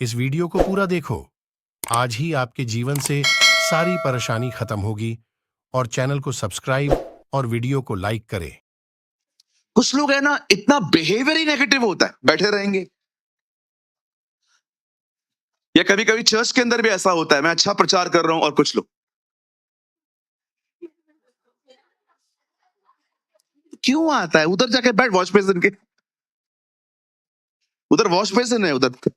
इस वीडियो को पूरा देखो। आज ही आपके जीवन से सारी परेशानी खत्म होगी। और चैनल को सब्सक्राइब और वीडियो को लाइक करें। कुछ लोग है ना, इतना बिहेवियर ही नेगेटिव होता है, बैठे रहेंगे। या कभी कभी चर्च के अंदर भी ऐसा होता है, मैं अच्छा प्रचार कर रहा हूं और कुछ लोग क्यों आता है, उधर जाके बैठ वॉश बेसिन के, उधर वॉश बेसिन है, उधर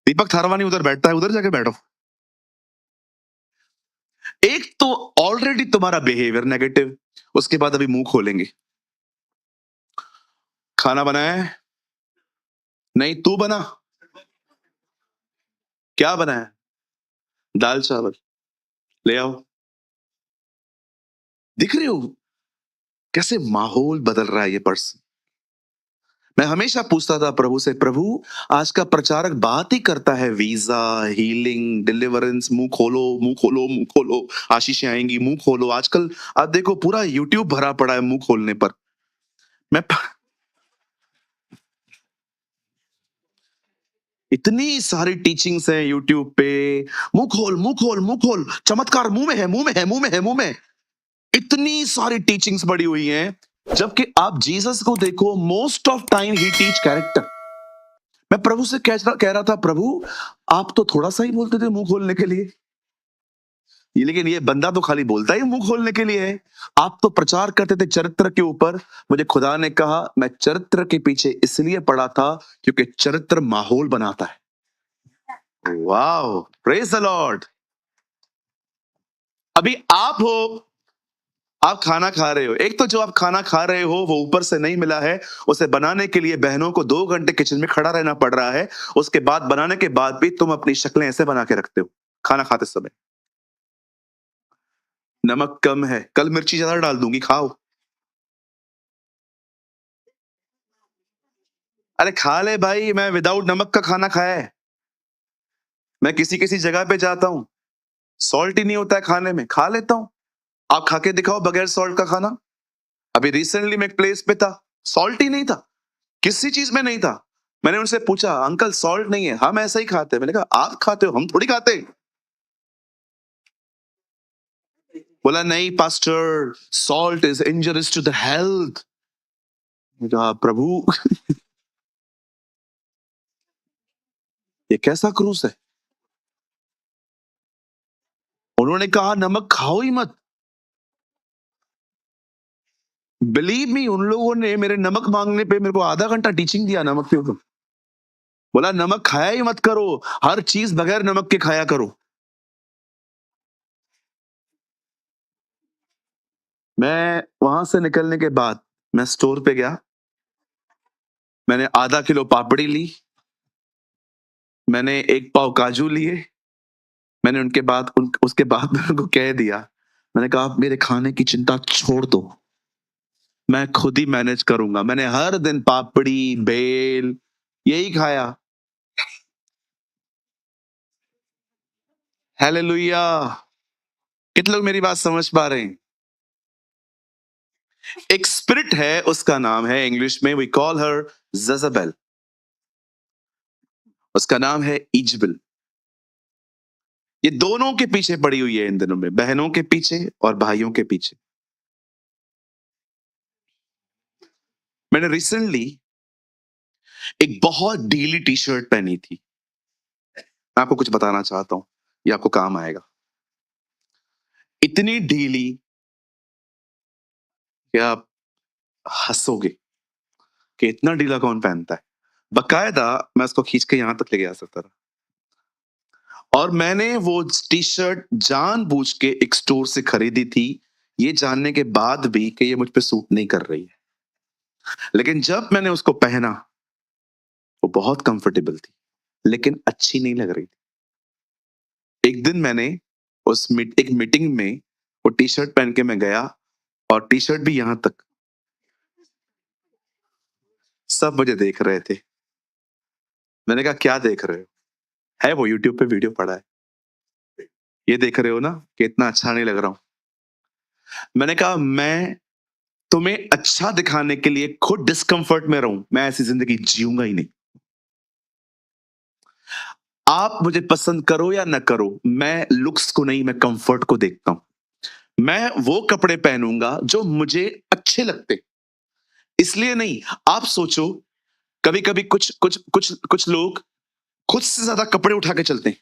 दीपक थारवानी उधर बैठता है, उधर जाके बैठो। एक तो ऑलरेडी तुम्हारा बिहेवियर नेगेटिव, उसके बाद अभी मुंह खोलेंगे। खाना बनाया है? नहीं, तू बना। क्या बनाया? दाल चावल। ले आओ। दिख रही हो कैसे माहौल बदल रहा है ये पर्सन। मैं हमेशा पूछता था प्रभु से, प्रभु आज का प्रचारक बात ही करता है वीजा, हीलिंग, डिलीवरेंस, मुंह खोलो मुंह खोलो मुंह खोलो, आशीषें आएंगी, मुंह खोलो। आजकल आप देखो पूरा यूट्यूब भरा पड़ा है मुंह खोलने पर। मैं इतनी सारी टीचिंग्स हैं यूट्यूब पे, मुंह खोल मुंह खोल मुंह खोल, चमत्कार मुंह में है मुंह में है मुंह में है मुंह में। इतनी सारी टीचिंग्स पड़ी हुई हैं, जबकि आप जीसस को देखो, most of time he teach character. मैं प्रभु से कह रहा था, प्रभु आप तो थोड़ा सा ही बोलते थे मुंह खोलने के लिए, लेकिन ये बंदा तो खाली बोलता ही मुंह खोलने के लिए है। आप तो प्रचार करते थे चरित्र के ऊपर। मुझे खुदा ने कहा मैं चरित्र के पीछे इसलिए पड़ा था क्योंकि चरित्र माहौल बनाता है। Wow, praise the Lord. अभी आप हो, आप खाना खा रहे हो, एक तो जो आप खाना खा रहे हो वो ऊपर से नहीं मिला है, उसे बनाने के लिए बहनों को 2 घंटे किचन में खड़ा रहना पड़ रहा है। उसके बाद बनाने के बाद भी तुम अपनी शक्लें ऐसे बना के रखते हो खाना खाते समय। नमक कम है, कल मिर्ची ज्यादा डाल दूंगी, खाओ। अरे खा ले भाई, मैं विदाउट नमक का खाना खाया है। मैं किसी किसी जगह पे जाता हूँ, सॉल्ट ही नहीं होता है खाने में, खा लेता हूँ। आप खा के दिखाओ बगैर सॉल्ट का खाना। अभी रिसेंटली मैं एक प्लेस पे था, सॉल्ट ही नहीं था, किसी चीज में नहीं था। मैंने उनसे पूछा, अंकल सॉल्ट नहीं है? हम ऐसा ही खाते हैं। मैंने कहा आप खाते हो, हम थोड़ी खाते। बोला नहीं pastor, salt is injurious to the health. कहा प्रभु ये कैसा क्रूस है। उन्होंने कहा नमक खाओ ही मत। बिलीव मी, उन लोगों ने मेरे नमक मांगने पे मेरे को आधा घंटा टीचिंग दिया नमक के ऊपर। बोला नमक खाया ही मत करो, हर चीज बगैर नमक के खाया करो। मैं वहां से निकलने के बाद मैं स्टोर पे गया, मैंने आधा किलो पापड़ी ली, मैंने 1 पाव काजू लिए। मैंने उसके बाद मैंने उनको कह दिया, मैंने कहा आप मेरे खाने की चिंता छोड़ दो, मैं खुद ही मैनेज करूंगा। मैंने हर दिन पापड़ी, बेल यही खाया। हालेलुया। कितने लोग मेरी बात समझ पा रहे हैं? एक स्पिरिट है, उसका नाम है, इंग्लिश में वी कॉल हर जज़ाबेल, उसका नाम है इजबेल। ये दोनों के पीछे पड़ी हुई है इन दिनों में, बहनों के पीछे और भाइयों के पीछे। मैंने रिसेंटली एक बहुत ढीली टी शर्ट पहनी थी। मैं आपको कुछ बताना चाहता हूं, ये आपको काम आएगा। इतनी ढीली कि आप हंसोगे कि इतना ढीला कौन पहनता है। बकायदा मैं उसको खींच के यहां तक ले गया सकता था। और मैंने वो टी शर्ट जानबूझ के एक स्टोर से खरीदी थी, ये जानने के बाद भी कि ये मुझ पे सूट नहीं कर रही है। लेकिन जब मैंने उसको पहना, वो बहुत कंफर्टेबल थी, लेकिन अच्छी नहीं लग रही थी। एक दिन मैंने एक मीटिंग में वो टी शर्ट पहन के मैं गया, और टी शर्ट भी यहां तक, सब मुझे देख रहे थे। मैंने कहा क्या देख रहे हो? है वो यूट्यूब पे वीडियो पड़ा है, ये देख रहे हो ना कि इतना अच्छा नहीं लग रहा हूं। मैंने कहा मैं तुम्हें अच्छा दिखाने के लिए खुद डिस्कंफर्ट में रहूं, मैं ऐसी जिंदगी जीऊंगा ही नहीं। आप मुझे पसंद करो या न करो, मैं लुक्स को नहीं, मैं कंफर्ट को देखता हूं। मैं वो कपड़े पहनूंगा जो मुझे अच्छे लगते, इसलिए नहीं। आप सोचो, कभी कभी कुछ लोग खुद से ज्यादा कपड़े उठा के चलते हैं।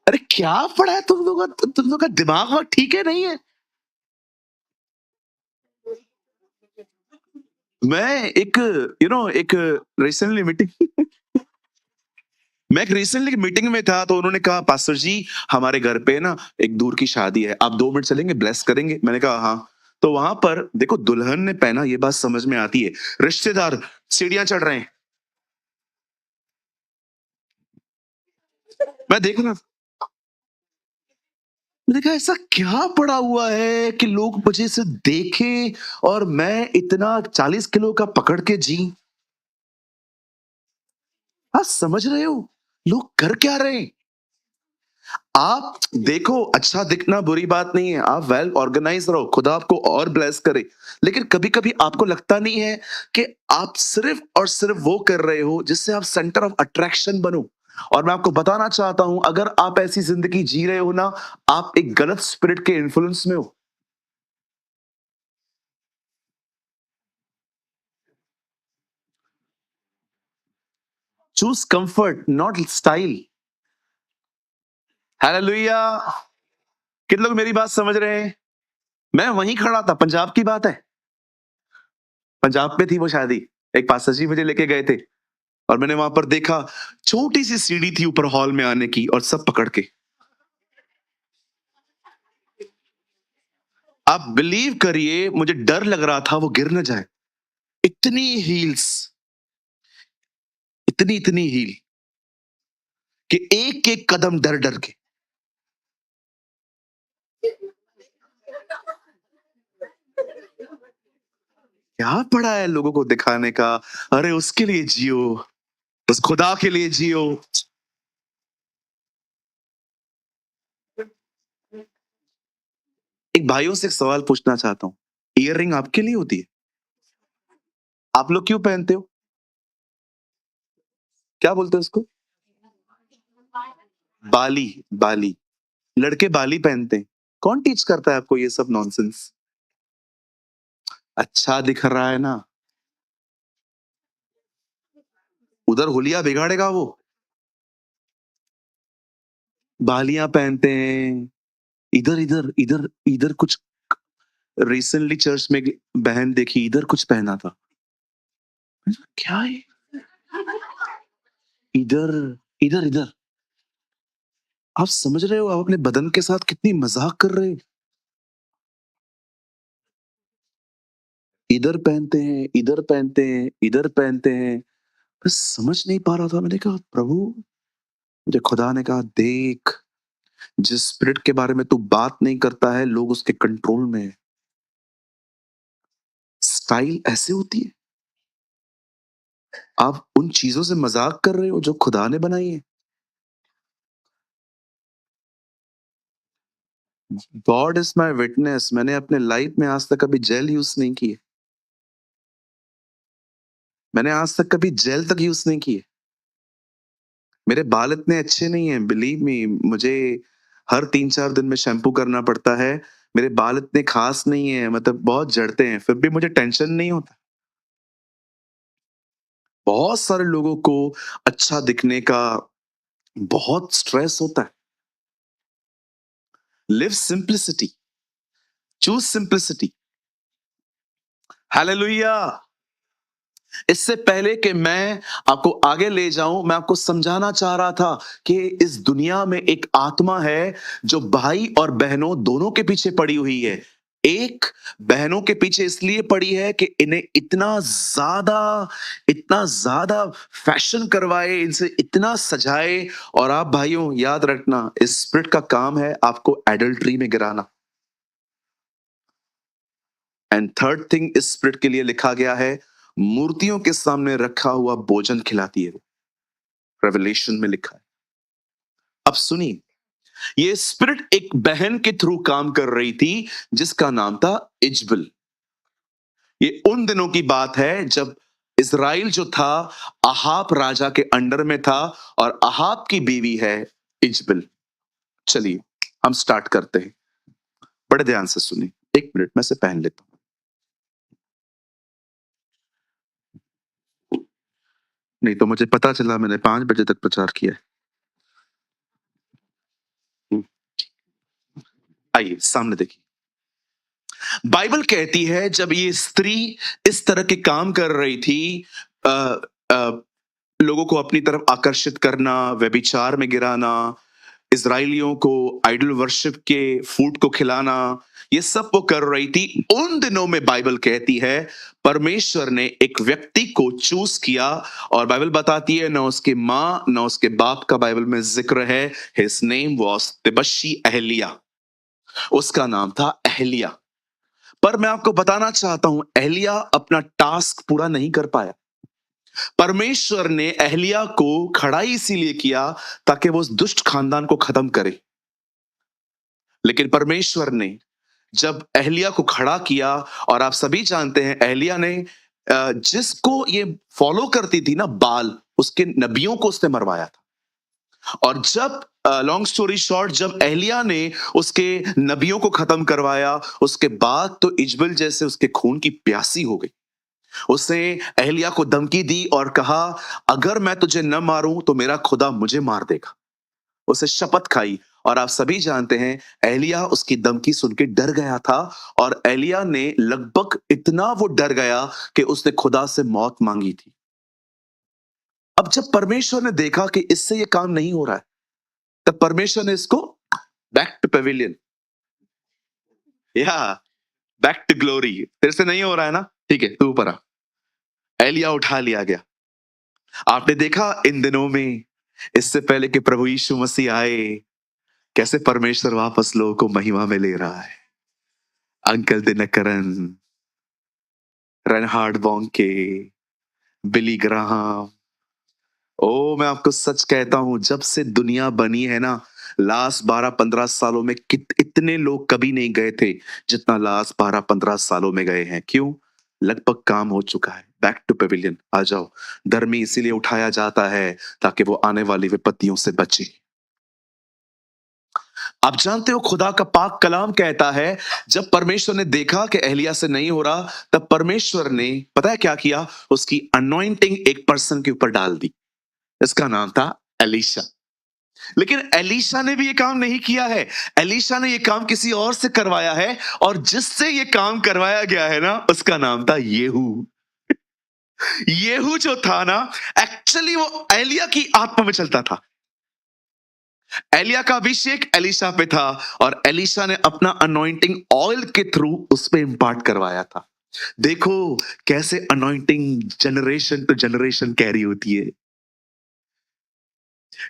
अरे क्या पड़ा है तुम लोग का दिमाग वहाँ ठीक है नहीं है? मैं एक यू नो एक रिसेंटली मीटिंग मैं एक रिसेंटली मीटिंग में था, तो उन्होंने कहा, पास्टर जी हमारे घर पे ना एक दूर की शादी है, आप 2 मिनट चलेंगे, ब्लेस करेंगे? मैंने कहा हाँ। तो वहां पर देखो, दुल्हन ने पहना, ये बात समझ में आती है, रिश्तेदार सीढ़ियां चढ़ रहे हैं। मैं देख रहा, मैंने कहा ऐसा क्या पड़ा हुआ है कि लोग मुझे से देखें और मैं इतना 40 किलो का पकड़ के जी। आप समझ रहे हो लोग कर क्या रहे हैं? आप देखो, अच्छा दिखना बुरी बात नहीं है, आप वेल ऑर्गेनाइज रहो, खुदा आपको और ब्लेस करे। लेकिन कभी कभी आपको लगता नहीं है कि आप सिर्फ और सिर्फ वो कर रहे हो जिससे आप सेंटर ऑफ अट्रैक्शन बनो। और मैं आपको बताना चाहता हूं, अगर आप ऐसी जिंदगी जी रहे हो ना, आप एक गलत स्पिरिट के इन्फ्लुएंस में हो। Choose comfort not style. Hallelujah. कितने लोग मेरी बात समझ रहे हैं? मैं वहीं खड़ा था, पंजाब की बात है, पंजाब में थी वो शादी। एक पास्टर जी मुझे लेके गए थे, और मैंने वहां पर देखा, छोटी सी सीढ़ी थी ऊपर हॉल में आने की, और सब पकड़ के। आप बिलीव करिए, मुझे डर लग रहा था वो गिर न जाए। इतनी हील्स, इतनी इतनी हील कि एक एक कदम डर डर के। क्या पड़ा है लोगों को दिखाने का? अरे उसके लिए जियो, उस खुदा के लिए जियो। एक भाइयों से एक सवाल पूछना चाहता हूँ, ईयर रिंग आपके लिए होती है? आप लोग क्यों पहनते हो? क्या बोलते हैं उसको? बाली। बाली। लड़के बाली पहनते हैं। कौन टीच करता है आपको ये सब नॉनसेंस? अच्छा दिख रहा है ना? उधर हुलिया बिगाड़ेगा वो। बालियां पहनते हैं, इधर इधर इधर इधर कुछ। रिसेंटली चर्च में एक बहन देखी, इधर कुछ पहना था। क्या है? इधर इधर इधर। आप समझ रहे हो, आप अपने बदन के साथ कितनी मजाक कर रहे हो? इधर पहनते हैं, इधर पहनते हैं, इधर पहनते हैं। मैं समझ नहीं पा रहा था। मैंने कहा, प्रभु, मुझे खुदा ने कहा, देख, जिस स्पिरिट के बारे में तू बात नहीं करता है, लोग उसके कंट्रोल में है। स्टाइल ऐसे होती है। आप उन चीजों से मजाक कर रहे हो जो खुदा ने बनाई है। गॉड इज माई विटनेस, मैंने अपने लाइफ में आज तक कभी जेल यूज नहीं की है। मैंने आज तक कभी जेल तक यूज नहीं की है। मेरे बाल इतने अच्छे नहीं है, बिलीव मी। मुझे हर 3-4 दिन में शैम्पू करना पड़ता है। मेरे बाल इतने खास नहीं है, मतलब बहुत झड़ते हैं, फिर भी मुझे टेंशन नहीं होता। बहुत सारे लोगों को अच्छा दिखने का बहुत स्ट्रेस होता है। Live simplicity, choose simplicity. Hallelujah. इससे पहले कि मैं आपको आगे ले जाऊं, मैं आपको समझाना चाह रहा था कि इस दुनिया में एक आत्मा है जो भाई और बहनों दोनों के पीछे पड़ी हुई है। एक, बहनों के पीछे इसलिए पड़ी है कि इन्हें इतना ज्यादा फैशन करवाए, इनसे इतना सजाए। और आप भाइयों याद रखना, इस स्पिरिट का काम है आपको एडल्ट्री में गिराना। एंड थर्ड थिंग, इस स्पिरिट के लिए लिखा गया है, मूर्तियों के सामने रखा हुआ भोजन खिलाती है वो। रेवलेशन में लिखा है। अब सुनिए, ये स्पिरिट एक बहन के थ्रू काम कर रही थी जिसका नाम था इजबल। ये उन दिनों की बात है जब इज़राइल जो था अहाब राजा के अंडर में था और अहाब की बीवी है इजबल। चलिए हम स्टार्ट करते हैं, बड़े ध्यान से सुनिए। 1 मिनट मैं से पहन लेता हूँ, नहीं तो मुझे पता चला मैंने 5 बजे तक प्रचार किया है। आइए सामने देखिए, बाइबल कहती है जब ये स्त्री इस तरह के काम कर रही थी, अ, अ, लोगों को अपनी तरफ आकर्षित करना, व्यभिचार में गिराना, इजराइलियों को आइडल वर्शिप के फूड को खिलाना, ये सब वो कर रही थी। उन दिनों में बाइबल कहती है परमेश्वर ने एक व्यक्ति को चूज किया, और बाइबल बताती है ना उसके माँ ना उसके बाप का बाइबल में जिक्र है। हिज नेम वॉज तिबशी एहलिया, उसका नाम था एहलिया। पर मैं आपको बताना चाहता हूं एहलिया अपना टास्क पूरा नहीं कर पाया। परमेश्वर ने एहलिया को खड़ा इसीलिए किया ताकि वो उस दुष्ट खानदान को खत्म करे। लेकिन परमेश्वर ने जब एहलिया को खड़ा किया, और आप सभी जानते हैं एहलिया ने जिसको ये फॉलो करती थी ना बाल, उसके नबियों को उसने मरवाया था। और जब लॉन्ग स्टोरी शॉर्ट, जब एहलिया ने उसके नबियों को खत्म करवाया, उसके बाद तो इजबल जैसे उसके खून की प्यासी हो गई। उसने एहलिया को धमकी दी और कहा अगर मैं तुझे न मारूं तो मेरा खुदा मुझे मार देगा। उसे शपथ खाई, और आप सभी जानते हैं एलिया उसकी धमकी सुन के डर गया था। और एलिया ने लगभग इतना वो डर गया कि उसने खुदा से मौत मांगी थी। अब जब परमेश्वर ने देखा कि इससे ये काम नहीं हो रहा है, तब परमेश्वर ने इसको बैक टू पेविलियन, या बैक टू ग्लोरी, तेरे से नहीं हो रहा है ना, ठीक है तू ऊपर आ। एलिया उठा लिया गया। आपने देखा इन दिनों में, इससे पहले कि प्रभु यीशु मसीह आए, कैसे परमेश्वर वापस लोगों को महिमा में ले रहा है। Uncle Dhinakaran, Reinhard Bonnke, Billy Graham. ओ मैं आपको सच कहता हूं, जब से दुनिया बनी है ना, लास्ट 12-15 सालों में इतने लोग कभी नहीं गए थे जितना लास्ट 12-15 सालों में गए हैं। क्यों? लगभग काम हो चुका है। बैक टू पेविलियन आ जाओ। धर्मी इसीलिए उठाया जाता है ताकि वो आने वाली विपत्तियों से बचे। आप जानते हो खुदा का पाक कलाम कहता है जब परमेश्वर ने देखा कि एलिया से नहीं हो रहा, तब परमेश्वर ने पता है क्या किया? उसकी अनॉइंटिंग एक पर्सन के ऊपर डाल दी। इसका नाम था एलीशा। लेकिन एलीशा ने भी ये काम नहीं किया है। एलीशा ने ये काम किसी और से करवाया है, और जिससे ये काम करवाया गया है ना, उसका नाम था येहू। येहू जो था ना, एक्चुअली वो एलिया की आत्मा में चलता था। एलिया का अभिषेक एलिशा पे था, और एलिशा ने अपना अनॉइंटिंग ऑयल के थ्रू उस पे इंपार्ट करवाया था। देखो कैसे anointing generation to generation carry होती है।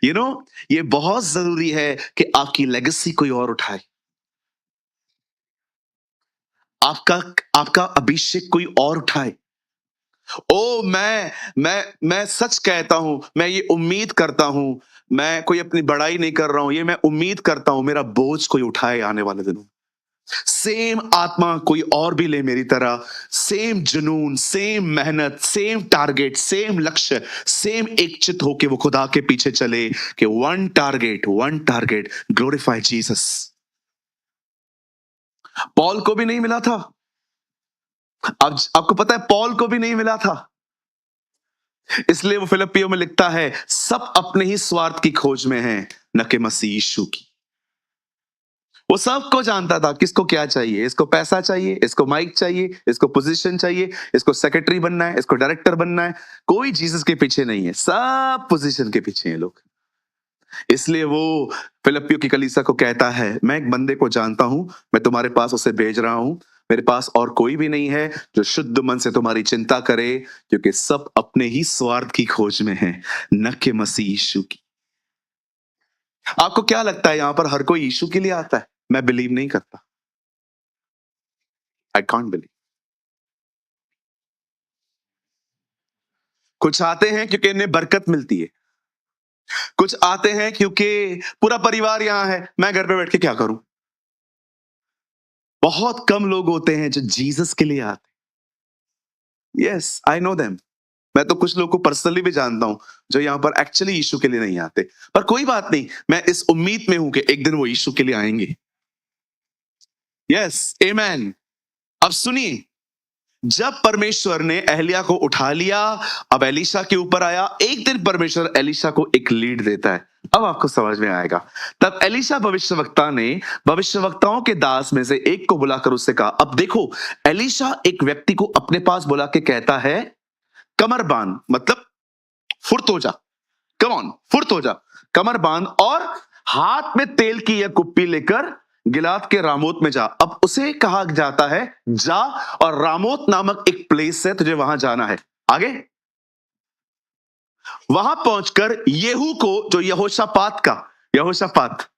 यू नो ये बहुत जरूरी है कि आपकी लेगेसी कोई और उठाए, आपका आपका अभिषेक कोई और उठाए। ओ मैं सच कहता हूं, मैं ये उम्मीद करता हूं, मैं कोई अपनी बड़ाई नहीं कर रहा हूं, ये मैं उम्मीद करता हूं मेरा बोझ कोई उठाए आने वाले दिनों। सेम आत्मा कोई और भी ले मेरी तरह, सेम जुनून, सेम मेहनत, सेम टारगेट, सेम लक्ष्य, सेम एक चित होके वो खुदा के पीछे चले कि one target, glorify Jesus. Paul को भी नहीं मिला था। अब आपको पता है पॉल को भी नहीं मिला था, इसलिए वो फिलिपियों में लिखता है सब अपने ही स्वार्थ की खोज में हैं, न कि मसीह यीशु की। वो सबको जानता था किसको क्या चाहिए। इसको पैसा चाहिए, इसको माइक चाहिए, इसको पोजीशन चाहिए, इसको सेक्रेटरी बनना है, इसको डायरेक्टर बनना है। कोई जीसस के पीछे नहीं है, सब पोजीशन के पीछे हैं लोग। इसलिए वो फिलिपियों की कलीसिया को कहता है मैं एक बंदे को जानता हूं, मैं तुम्हारे पास उसे भेज रहा हूं। मेरे पास और कोई भी नहीं है जो शुद्ध मन से तुम्हारी चिंता करे, क्योंकि सब अपने ही स्वार्थ की खोज में है, न कि मसीह यीशु की। आपको क्या लगता है यहां पर हर कोई यीशु के लिए आता है? मैं बिलीव नहीं करता। I can't believe. कुछ आते हैं क्योंकि इन्हें बरकत मिलती है, कुछ आते हैं क्योंकि पूरा परिवार यहां है, मैं घर पे बैठ के क्या करूं। बहुत कम लोग होते हैं जो जीसस के लिए आते हैं। Yes I know them. मैं तो कुछ लोगों को पर्सनली भी जानता हूं जो यहां पर एक्चुअली यीशु के लिए नहीं आते, पर कोई बात नहीं, मैं इस उम्मीद में हूं कि एक दिन वो यीशु के लिए आएंगे। यस, आमेन। अब सुनिए, जब परमेश्वर ने एलिया को उठा लिया, अब एलीशा के ऊपर आया। एक दिन परमेश्वर एलीशा को एक लीड देता है। अब आपको समझ में आएगा। तब एलीशा भविष्यवक्ता ने भविष्यवक्ताओं के दास में से एक को बुलाकर उससे कहा, अब देखो, एलीशा एक व्यक्ति को अपने पास बुला के कहता है, कमर बांध, मतलब फुर्त हो जा, कम ऑन, फुर्त हो जा, कमर बांध और हाथ में तेल की यह कुप्पी लेकर गिलाद के रामोत में जा। अब उसे कहा जाता है, जा और रामोत नामक एक प्लेस है, तुझे वहां जाना है। आगे वहां पहुंचकर येहू को, जो यहोशापात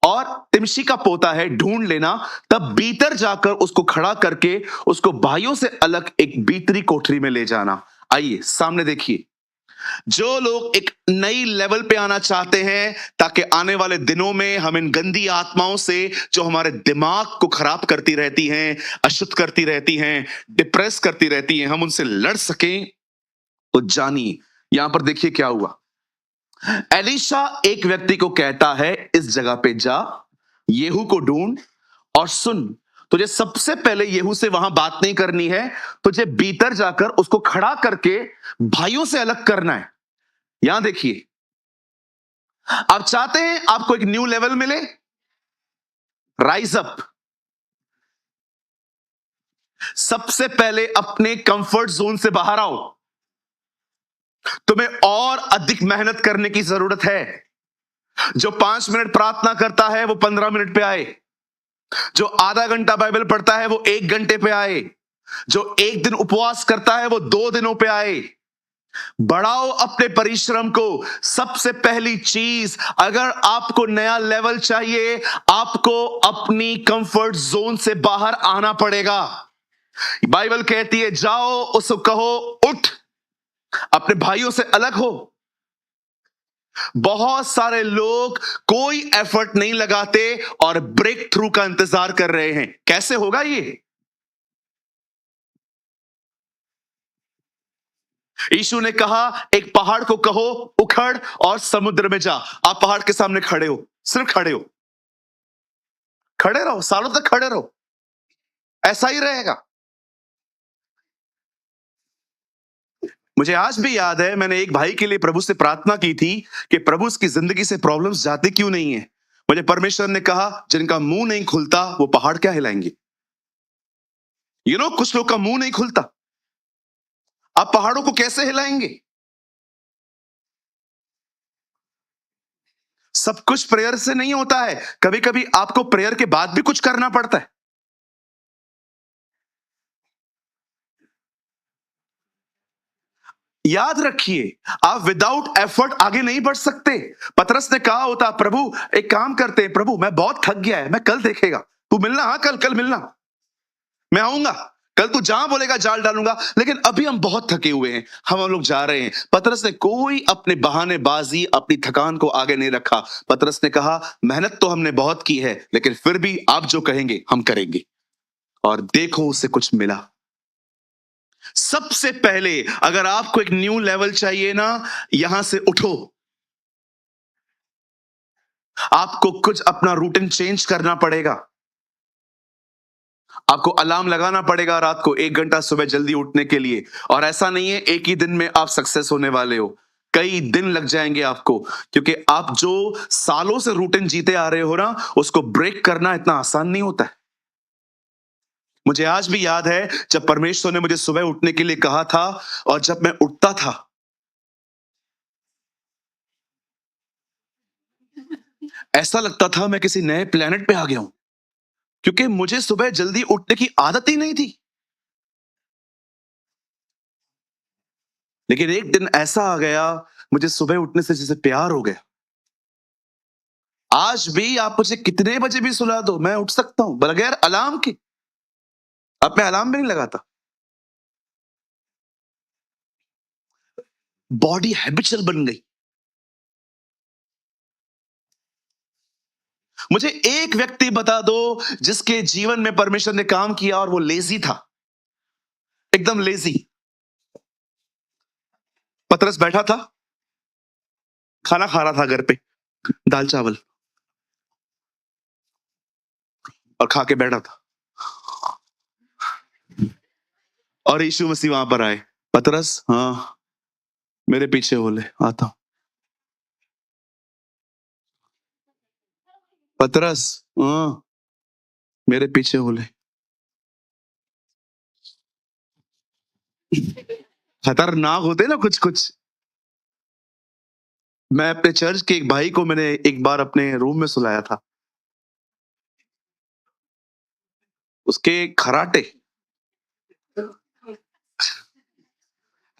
और तिमशी का पोता है, ढूंढ लेना। तब भीतर जाकर उसको खड़ा करके उसको भाइयों से अलग एक भीतरी कोठरी में ले जाना। आइए सामने देखिए, जो लोग एक नई लेवल पे आना चाहते हैं ताकि आने वाले दिनों में हम इन गंदी आत्माओं से जो हमारे दिमाग को खराब करती रहती हैं, अशुद्ध करती रहती हैं, डिप्रेस करती रहती हैं, हम उनसे लड़ सकें, तो जानिए यहां पर देखिए क्या हुआ। एलीशा एक व्यक्ति को कहता है, इस जगह पे जा, येहू को ढूंढ और सुन, तुझे सबसे पहले येहू से वहां बात नहीं करनी है, तुझे भीतर जाकर उसको खड़ा करके भाइयों से अलग करना है। यहां देखिए, आप चाहते हैं आपको एक न्यू लेवल मिले, राइज अप। सबसे पहले अपने कंफर्ट जोन से बाहर आओ। तुम्हें और अधिक मेहनत करने की जरूरत है। जो 5 मिनट प्रार्थना करता है वो 15 मिनट पे आए, जो आधा घंटा बाइबल पढ़ता है वो 1 घंटे पे आए, जो 1 दिन उपवास करता है वो 2 दिनों पे आए। बढ़ाओ अपने परिश्रम को। सबसे पहली चीज, अगर आपको नया लेवल चाहिए, आपको अपनी कंफर्ट जोन से बाहर आना पड़ेगा। बाइबल कहती है, जाओ उसको कहो उठ, अपने भाइयों से अलग हो। बहुत सारे लोग कोई एफर्ट नहीं लगाते और ब्रेक थ्रू का इंतजार कर रहे हैं। कैसे होगा ये? यीशु ने कहा, एक पहाड़ को कहो उखड़ और समुद्र में जा। आप पहाड़ के सामने खड़े हो, सिर्फ खड़े हो, खड़े रहो, सालों तक खड़े रहो, ऐसा ही रहेगा। मुझे आज भी याद है, मैंने एक भाई के लिए प्रभु से प्रार्थना की थी कि प्रभु उसकी जिंदगी से प्रॉब्लम्स जाती क्यों नहीं है। मुझे परमेश्वर ने कहा, जिनका मुंह नहीं खुलता वो पहाड़ क्या हिलाएंगे। कुछ लोग का मुंह नहीं खुलता, आप पहाड़ों को कैसे हिलाएंगे? सब कुछ प्रेयर से नहीं होता है, कभी कभी आपको प्रेयर के बाद भी कुछ करना पड़ता है। याद रखिए, आप विदाउट एफर्ट आगे नहीं बढ़ सकते। पतरस ने कहा होता, प्रभु एक काम करते हैं, प्रभु मैं बहुत थक गया है, मैं कल देखेगा, तू मिलना, हाँ कल कल मिलना, मैं आऊंगा, कल तू जहां बोलेगा जाल डालूंगा, लेकिन अभी हम बहुत थके हुए हैं, हम लोग जा रहे हैं। पतरस ने कोई अपने बहानेबाजी, अपनी थकान को आगे नहीं रखा। पतरस ने कहा, मेहनत तो हमने बहुत की है, लेकिन फिर भी आप जो कहेंगे हम करेंगे। और देखो उसे कुछ मिला। सबसे पहले अगर आपको एक न्यू लेवल चाहिए ना, यहां से उठो। आपको कुछ अपना रूटीन चेंज करना पड़ेगा। आपको अलार्म लगाना पड़ेगा रात को 1 घंटा सुबह जल्दी उठने के लिए। और ऐसा नहीं है एक ही दिन में आप सक्सेस होने वाले हो, कई दिन लग जाएंगे आपको, क्योंकि आप जो सालों से रूटीन जीते आ रहे हो ना, उसको ब्रेक करना इतना आसान नहीं होता है। मुझे आज भी याद है जब परमेश्वर ने मुझे सुबह उठने के लिए कहा था, और जब मैं उठता था, ऐसा लगता था मैं किसी नए प्लेनेट पे आ गया हूं, क्योंकि मुझे सुबह जल्दी उठने की आदत ही नहीं थी। लेकिन एक दिन ऐसा आ गया, मुझे सुबह उठने से जैसे प्यार हो गया। आज भी आप मुझे कितने बजे भी सुला दो, मैं उठ सकता हूं बगैर अलार्म के। अब मैं अलार्म भी नहीं लगाता। बॉडी हैबिचुअल बन गई। मुझे एक व्यक्ति बता दो जिसके जीवन में परमेश्वर ने काम किया और वो लेजी था, एकदम लेजी। पतरस बैठा था, खाना खा रहा था घर पे, दाल चावल, और खा के बैठा था, और यीशु मसीह वहां पर आए। पतरस, हाँ मेरे पीछे बोले, आता हूं। पतरस, हाँ मेरे पीछे बोले। खतरनाक होते ना कुछ कुछ। मैं अपने चर्च के एक भाई को मैंने एक बार अपने रूम में सुलाया था। उसके खराटे,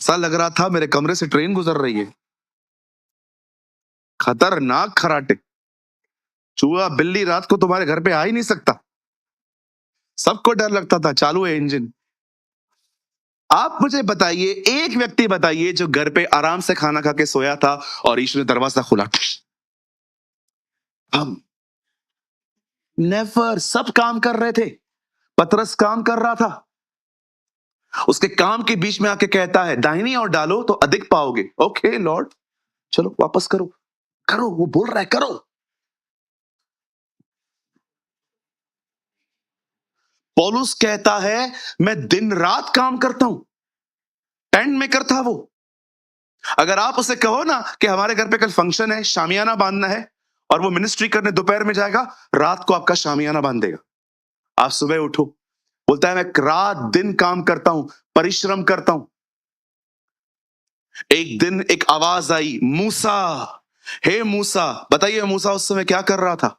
ऐसा लग रहा था मेरे कमरे से ट्रेन गुजर रही है। खतरनाक खराटे। चूहा बिल्ली रात को तुम्हारे घर पे आ ही नहीं सकता। सबको डर लगता था, चालू है इंजन। आप मुझे बताइए, एक व्यक्ति बताइए जो घर पे आराम से खाना खा के सोया था और ईश्वर ने दरवाजा खोला। हम नेवर, सब काम कर रहे थे। पतरस काम कर रहा था, उसके काम के बीच में आके कहता है दाहिनी ओर डालो तो अधिक पाओगे। ओके लॉर्ड, चलो वापस करो, करो, वो बोल रहा है करो। पौलुस कहता है मैं दिन रात काम करता हूं। टेंट मेकर था वो। अगर आप उसे कहो ना कि हमारे घर पे कल फंक्शन है, शामियाना बांधना है, और वो मिनिस्ट्री करने दोपहर में जाएगा, रात को आपका शामियाना बांध देगा। आप सुबह उठो, बोलता है मैं रात दिन काम करता हूं, परिश्रम करता हूं। एक दिन एक आवाज आई, मूसा, हे मूसा। बताइए मूसा उस समय क्या कर रहा था?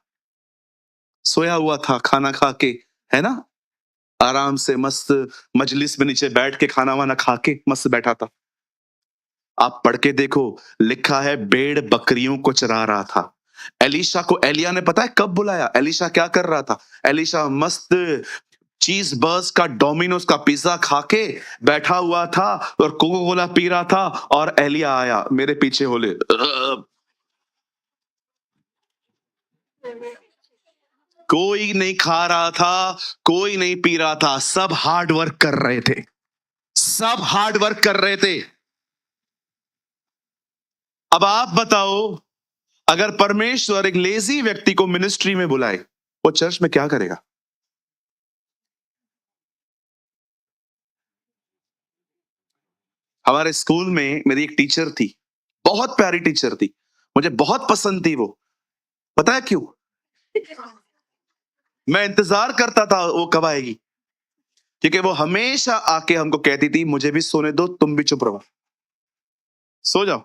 सोया हुआ था, खाना खा के, है ना, आराम से मस्त मजलिस में नीचे बैठ के खाना वाना खा के मस्त बैठा था। आप पढ़ के देखो, लिखा है भेड़ बकरियों को चरा रहा था। एलीशा को एलिया ने पता है कब बुलाया? एलीशा क्या कर रहा था? एलीशा मस्त चीज बर्स का, डोमिनोज का पिज्जा खा के बैठा हुआ था और कोको कोला पी रहा था, और एलिया आया मेरे पीछे बोले। कोई नहीं खा रहा था, कोई नहीं पी रहा था, सब हार्ड वर्क कर रहे थे, सब हार्ड वर्क कर रहे थे। अब आप बताओ, अगर परमेश्वर एक लेजी व्यक्ति को मिनिस्ट्री में बुलाए, वो चर्च में क्या करेगा? हमारे स्कूल में मेरी एक टीचर थी, बहुत प्यारी टीचर थी, मुझे बहुत पसंद थी वो। पता है क्यों? मैं इंतजार करता था वो कब आएगी, क्योंकि वो हमेशा आके हमको कहती थी मुझे भी सोने दो, तुम भी चुप रहो, सो जाओ।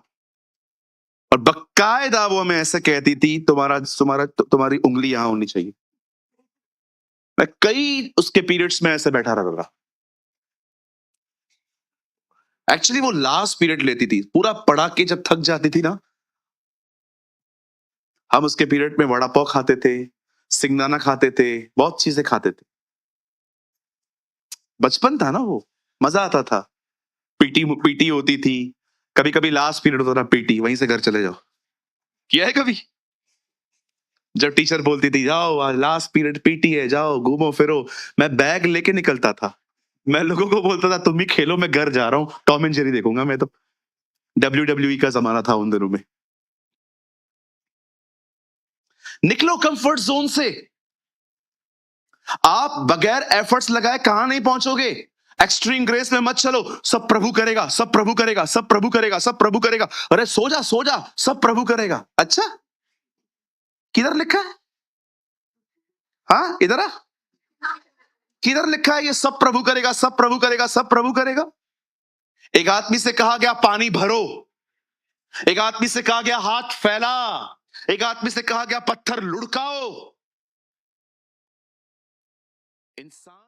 और बकायदा वो हमें ऐसे कहती थी, तुम्हारी उंगली यहां होनी चाहिए। मैं कई उसके पीरियड्स में ऐसे बैठा रहता था। एक्चुअली वो लास्ट पीरियड लेती थी, पूरा पढ़ा के जब थक जाती थी ना, हम उसके पीरियड में वड़ा पाव खाते थे, सिंगदाना खाते थे, बहुत चीजें खाते थे। बचपन था ना वो, मजा आता था। पीटी पीटी होती थी, कभी कभी लास्ट पीरियड होता था पीटी, वहीं से घर चले जाओ। किया है कभी? जब टीचर बोलती थी जाओ आज लास्ट पीरियड पीटी है, जाओ घूमो फिरो, मैं बैग लेके निकलता था। मैं लोगों को बोलता था तुम भी खेलो, मैं घर जा रहा हूँ, टॉम एंड जेरी देखूंगा मैं तो। WWE का जमाना था उन दिनों में। निकलो कंफर्ट जोन से। आप बगैर एफर्ट्स लगाए कहां नहीं पहुंचोगे। एक्सट्रीम ग्रेस में मत चलो, सब प्रभु करेगा, सब प्रभु करेगा, सब प्रभु करेगा, सब प्रभु करेगा। अरे सो जा सो जा, सब प्रभु करेगा। अच्छा, किधर लिखा है? हाँ इधर आ, किधर लिखा है ये सब प्रभु करेगा, सब प्रभु करेगा, सब प्रभु करेगा? एक आदमी से कहा गया पानी भरो, एक आदमी से कहा गया हाथ फैला, एक आदमी से कहा गया पत्थर लुढ़काओ। इंसान